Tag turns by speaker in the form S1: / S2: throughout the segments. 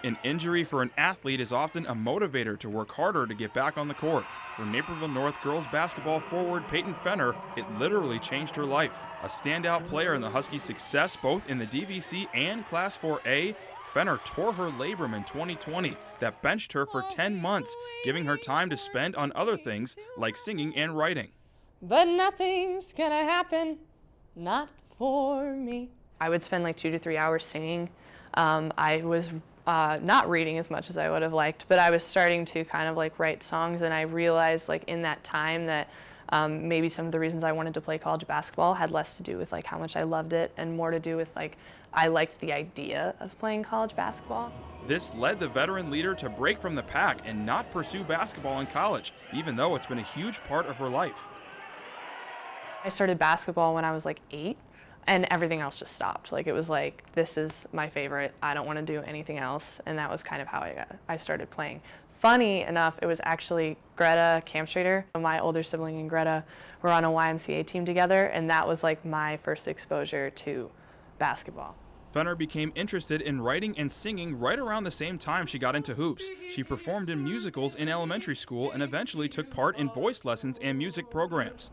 S1: An injury for an athlete is often a motivator to work harder to get back on the court. For Naperville North girls basketball forward Peyton Fenner, it literally changed her life. A standout player in the Huskies' success both in the DVC and Class 4A, Fenner tore her labrum in 2020 that benched her for 10 months, giving her time to spend on other things like singing and writing.
S2: But nothing's gonna happen, not for me. I would spend like 2 to 3 hours singing. I was not reading as much as I would have liked, but I was starting to kind of like write songs, and I realized like in that time that maybe some of the reasons I wanted to play college basketball had less to do with like how much I loved it and more to do with like I liked the idea of playing college basketball.
S1: This led the veteran leader to break from the pack and not pursue basketball in college, even though it's been a huge part of her life.
S2: I started basketball when I was like 8. And everything else just stopped. Like it was like, this is my favorite. I don't want to do anything else. And that was kind of how I started playing. Funny enough, it was actually Greta Kampschroeder. My older sibling and Greta were on a YMCA team together, and that was like my first exposure to basketball.
S1: Fenner became interested in writing and singing right around the same time she got into hoops. She performed in musicals in elementary school and eventually took part in voice lessons and music programs.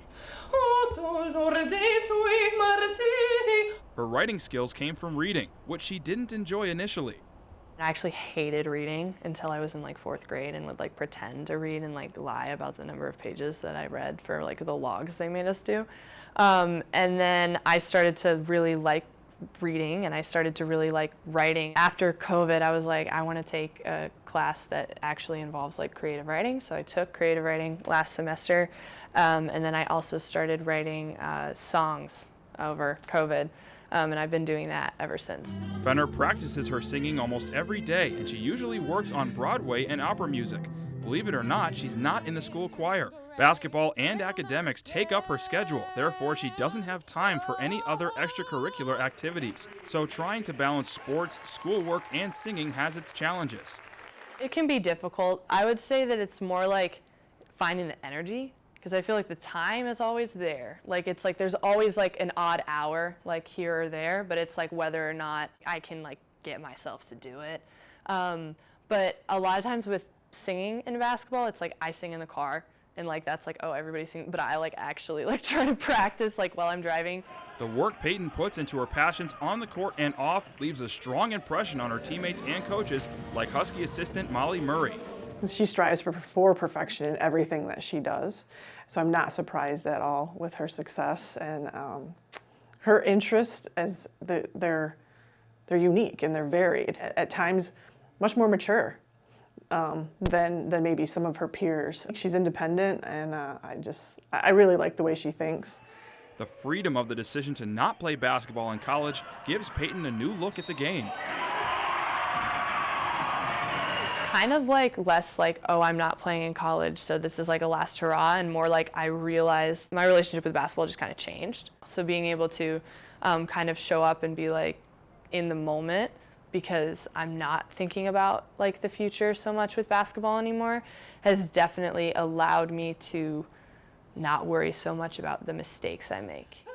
S1: Her writing skills came from reading, which she didn't enjoy initially.
S2: I actually hated reading until I was in like 4th grade and would like pretend to read and like lie about the number of pages that I read for like the logs they made us do. And then I started to really like reading, and I started to really like writing. After COVID, I was like, I want to take a class that actually involves like creative writing. So I took creative writing last semester, and then I also started writing songs over COVID, and I've been doing that ever since.
S1: Fenner practices her singing almost every day, and she usually works on Broadway and opera music. Believe it or not, she's not in the school choir. Basketball and academics take up her schedule, therefore she doesn't have time for any other extracurricular activities. So trying to balance sports, schoolwork, and singing has its challenges.
S2: It can be difficult. I would say that it's more like finding the energy, because I feel like the time is always there. Like it's like there's always like an odd hour like here or there, but it's like whether or not I can like get myself to do it. But a lot of times with singing in basketball, it's like I sing in the car, and like that's like, oh, everybody's singing, but I like actually like try to practice like while I'm driving.
S1: The work Peyton puts into her passions on the court and off leaves a strong impression on her teammates and coaches, like Husky assistant Molly Murray.
S3: She strives for perfection in everything that she does, so I'm not surprised at all with her success and her interests. As they're unique and they're varied. At times, much more mature than maybe some of her peers. She's independent, and I really like the way she thinks.
S1: The freedom of the decision to not play basketball in college gives Peyton a new look at the game.
S2: Kind of like less like, oh, I'm not playing in college, so this is like a last hurrah, and more like I realized my relationship with basketball just kind of changed. So being able to kind of show up and be like in the moment, because I'm not thinking about like the future so much with basketball anymore, has definitely allowed me to not worry so much about the mistakes I make.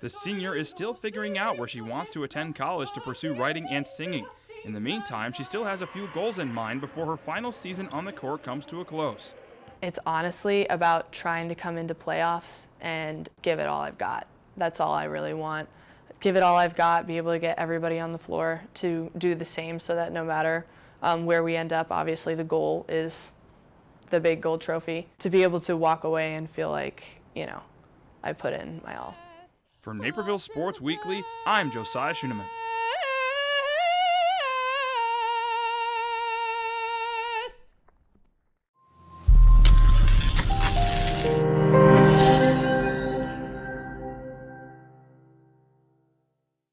S1: The senior is still figuring out where she wants to attend college to pursue writing and singing. In the meantime, she still has a few goals in mind before her final season on the court comes to a close.
S2: It's honestly about trying to come into playoffs and give it all I've got. That's all I really want. Give it all I've got, be able to get everybody on the floor to do the same, so that no matter where we end up, obviously the goal is the big gold trophy. To be able to walk away and feel like, you know, I put in my all.
S1: For Naperville Sports Weekly, I'm Josiah Schooneman.